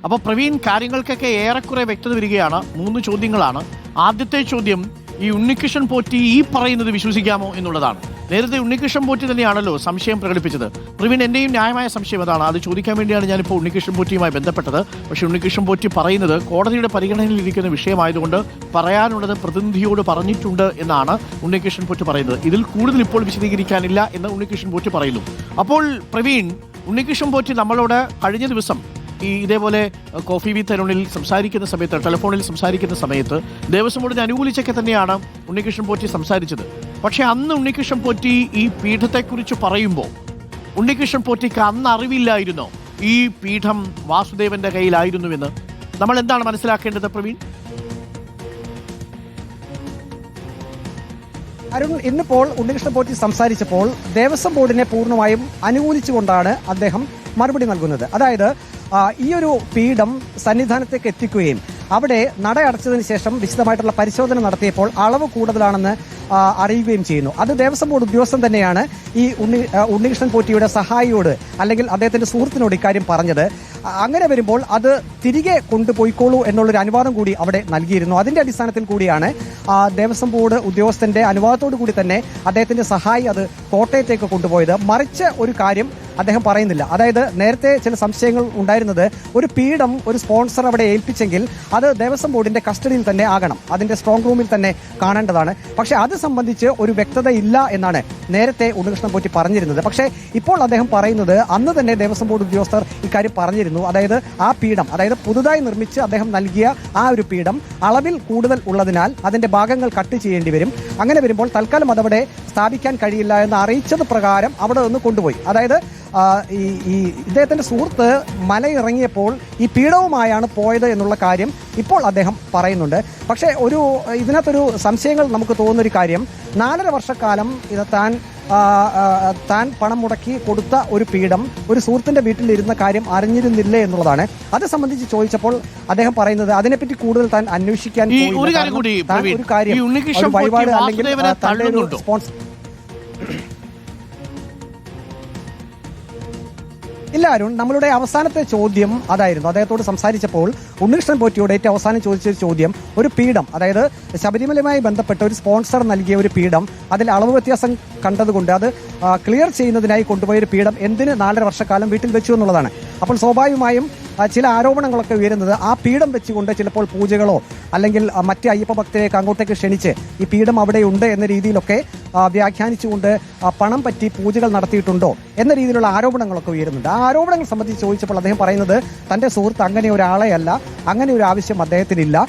അപ്പോൾ പ്രവീൺ, കാര്യങ്ങൾക്കൊക്കെ ഏറെക്കുറെ വ്യക്തത വരികയാണ്. 3 ചോദ്യങ്ങളാണ്. ആദ്യത്തെ ചോദ്യം, ഈ ഉണ്ണികൃഷ്ണൻ പോറ്റി ഈ പറയുന്നത് വിശ്വസിക്കാമോ എന്നുള്ളതാണ്. നേരത്തെ ഉണ്ണികൃഷ്ണൻ പോറ്റി തന്നെയാണല്ലോ സംശയം പ്രകടിപ്പിച്ചത്. പ്രവീൺ, എന്റെയും ന്യായമായ സംശയം അതാണ്. അത് ചോദിക്കാൻ വേണ്ടിയാണ് ഞാനിപ്പോൾ ഉണ്ണികൃഷ്ണൻ പോറ്റിയുമായി ബന്ധപ്പെട്ടത്. പക്ഷേ ഉണ്ണികൃഷ്ണൻ പോറ്റി പറയുന്നത് കോടതിയുടെ പരിഗണനയിലിരിക്കുന്ന വിഷയമായതുകൊണ്ട് പറയാനുള്ളത് പ്രതിനിധിയോട് പറഞ്ഞിട്ടുണ്ട് എന്നാണ് ഉണ്ണികൃഷ്ണൻ പോറ്റി പറയുന്നത്. ഇതിൽ കൂടുതൽ ഇപ്പോൾ വിശദീകരിക്കാനില്ല എന്ന് ഉണ്ണികൃഷ്ണൻ പോറ്റി പറയുന്നു. അപ്പോൾ പ്രവീൺ, ഉണ്ണികൃഷ്ണൻ പോറ്റി നമ്മളോട് കഴിഞ്ഞ ദിവസം ഇതേപോലെ കോഫി വിത്ത് അരുണിൽ സംസാരിക്കുന്ന സമയത്ത്, ടെലിഫോണിൽ സംസാരിക്കുന്ന സമയത്ത് ദേവസ്വം ബോർഡിനെ അനുകൂലിച്ചൊക്കെ തന്നെയാണ് ഉണ്ണികൃഷ്ണൻ പോറ്റി സംസാരിച്ചത്. പക്ഷെ അന്ന് ഉണ്ണികൃഷ്ണൻ പോറ്റി ഈ പീഠത്തെക്കുറിച്ച് പറയുമ്പോൾ ഉണ്ണികൃഷ്ണൻ പോറ്റിക്ക് അന്ന് അറിവില്ലായിരുന്നോ ഈ പീഠം വാസുദേവന്റെ കയ്യിലായിരുന്നുവെന്ന്? നമ്മൾ എന്താണ് മനസ്സിലാക്കേണ്ടത് പ്രവീൺ? അരുൺ, ഇന്നിപ്പോൾ ഉണ്ണികൃഷ്ണൻ പോറ്റി സംസാരിച്ചപ്പോൾ ദേവസ്വം ബോർഡിനെ പൂർണ്ണമായും അനുകൂലിച്ചുകൊണ്ടാണ് അദ്ദേഹം മറുപടി നൽകുന്നത്. അതായത് ഈ ഒരു പീഠം സന്നിധാനത്തേക്ക് എത്തിക്കുകയും അവിടെ നട അടച്ചതിന് ശേഷം വിശദമായിട്ടുള്ള പരിശോധന നടത്തിയപ്പോൾ അളവ് കൂടുതലാണെന്ന് അറിയുകയും ചെയ്യുന്നു. അത് ദേവസ്വം ബോർഡ് ഉദ്യോഗസ്ഥൻ തന്നെയാണ് ഈ ഉണ്ണികൃഷ്ണൻ പോറ്റിയുടെ സഹായിയോട് അല്ലെങ്കിൽ അദ്ദേഹത്തിന്റെ സുഹൃത്തിനോട് ഇക്കാര്യം പറഞ്ഞത്. അങ്ങനെ വരുമ്പോൾ അത് തിരികെ കൊണ്ടുപോയിക്കോളൂ എന്നുള്ളൊരു അനുവാദം കൂടി അവിടെ നൽകിയിരുന്നു. അതിന്റെ അടിസ്ഥാനത്തിൽ കൂടിയാണ് ദേവസ്വം ബോർഡ് ഉദ്യോഗസ്ഥന്റെ അനുവാദത്തോടു കൂടി തന്നെ അദ്ദേഹത്തിന്റെ സഹായി അത് കോട്ടയത്തേക്ക് കൊണ്ടുപോയത്. മറിച്ച് ഒരു കാര്യം അദ്ദേഹം പറയുന്നില്ല. അതായത് നേരത്തെ ചില സംശയങ്ങൾ ഉണ്ടായിരുന്നത്, ഒരു പീഠം ഒരു സ്പോൺസർ അവിടെ ഏൽപ്പിച്ചെങ്കിൽ അത് ദേവസ്വം ബോർഡിന്റെ കസ്റ്റഡിയിൽ തന്നെ ആകണം, അതിന്റെ സ്ട്രോങ് റൂമിൽ തന്നെ കാണേണ്ടതാണ്. പക്ഷെ അത് സംബന്ധിച്ച് ഒരു വ്യക്തത ഇല്ല എന്നാണ് നേരത്തെ ഉണ്ണികൃഷ്ണൻ പോറ്റി പറഞ്ഞിരുന്നത്. പക്ഷേ ഇപ്പോൾ അദ്ദേഹം പറയുന്നത്, അന്ന് തന്നെ ദേവസ്വം ബോർഡ് ഉദ്യോഗസ്ഥർ ഇക്കാര്യം പറഞ്ഞിരുന്നു. അതായത് ആ പീഠം, അതായത് പുതുതായി നിർമ്മിച്ച് അദ്ദേഹം നൽകിയ ആ ഒരു പീഠം അളവിൽ കൂടുതൽ ഉള്ളതിനാൽ അതിന്റെ ഭാഗങ്ങൾ കട്ട് ചെയ്യേണ്ടി വരും. അങ്ങനെ വരുമ്പോൾ തൽക്കാലം അതവിടെ സ്ഥാപിക്കാൻ കഴിയില്ല എന്ന് അറിയിച്ചത് പ്രകാരം അവിടെ നിന്ന് കൊണ്ടുപോയി. അതായത് ഈ ഇദ്ദേഹത്തിന്റെ സുഹൃത്ത് മലയിറങ്ങിയപ്പോൾ ഈ പീഠവുമായാണ് പോയത് എന്നുള്ള കാര്യം ഇപ്പോൾ അദ്ദേഹം പറയുന്നുണ്ട്. പക്ഷേ ഇതിനകത്തൊരു സംശയങ്ങൾ നമുക്ക് തോന്നുന്നൊരു കാര്യം, 4.5 വർഷക്കാലം ഇത് താൻ പണം മുടക്കി കൊടുത്ത ഒരു പീഠം ഒരു സുഹൃത്തിന്റെ വീട്ടിലിരുന്ന കാര്യം അറിഞ്ഞിരുന്നില്ലേ എന്നുള്ളതാണ്. അത് സംബന്ധിച്ച് ചോദിച്ചപ്പോൾ അദ്ദേഹം പറയുന്നത് അതിനെപ്പറ്റി കൂടുതൽ താൻ അന്വേഷിക്കാൻ ഒരു കാര്യം വഴിപാട് അല്ലെങ്കിൽ സ്പോൺസർ ഇല്ല അരുൺ, നമ്മളുടെ അവസാനത്തെ ചോദ്യം അതായിരുന്നു. അദ്ദേഹത്തോട് സംസാരിച്ചപ്പോൾ ഉണ്ണികൃഷ്ണൻ പോറ്റിയോട് ഏറ്റവും അവസാനം ചോദിച്ചൊരു ചോദ്യം, ഒരു പീഠം, അതായത് ശബരിമലയുമായി ബന്ധപ്പെട്ട ഒരു സ്പോൺസർ നൽകിയ ഒരു പീഠം, അതിൽ അളവ് വ്യത്യാസം കണ്ടതുകൊണ്ട് അത് ക്ലിയർ ചെയ്യുന്നതിനായി കൊണ്ടുപോയൊരു പീഠം എന്തിന് 4.5 വർഷക്കാലം വീട്ടിൽ വെച്ചു എന്നുള്ളതാണ്. അപ്പോൾ സ്വാഭാവികമായും ചില ആരോപണങ്ങളൊക്കെ ഉയരുന്നത് ആ പീഠം വെച്ചുകൊണ്ട് ചിലപ്പോൾ പൂജകളോ അല്ലെങ്കിൽ മറ്റ് അയ്യപ്പ ഭക്തരെയൊക്കെ അങ്ങോട്ടേക്ക് ക്ഷണിച്ച് ഈ പീഠം അവിടെയുണ്ട് എന്ന രീതിയിലൊക്കെ വ്യാഖ്യാനിച്ചുകൊണ്ട് പണം പറ്റി പൂജകൾ നടത്തിയിട്ടുണ്ടോ എന്ന രീതിയിലുള്ള ആരോപണങ്ങളൊക്കെ ഉയരുന്നുണ്ട്. ആ ആരോപണങ്ങൾ സംബന്ധിച്ച് ചോദിച്ചപ്പോൾ അദ്ദേഹം പറയുന്നത് തന്റെ സുഹൃത്ത് അങ്ങനെ ഒരാളെയല്ല, അങ്ങനെ ഒരു ആവശ്യം അദ്ദേഹത്തിനില്ല.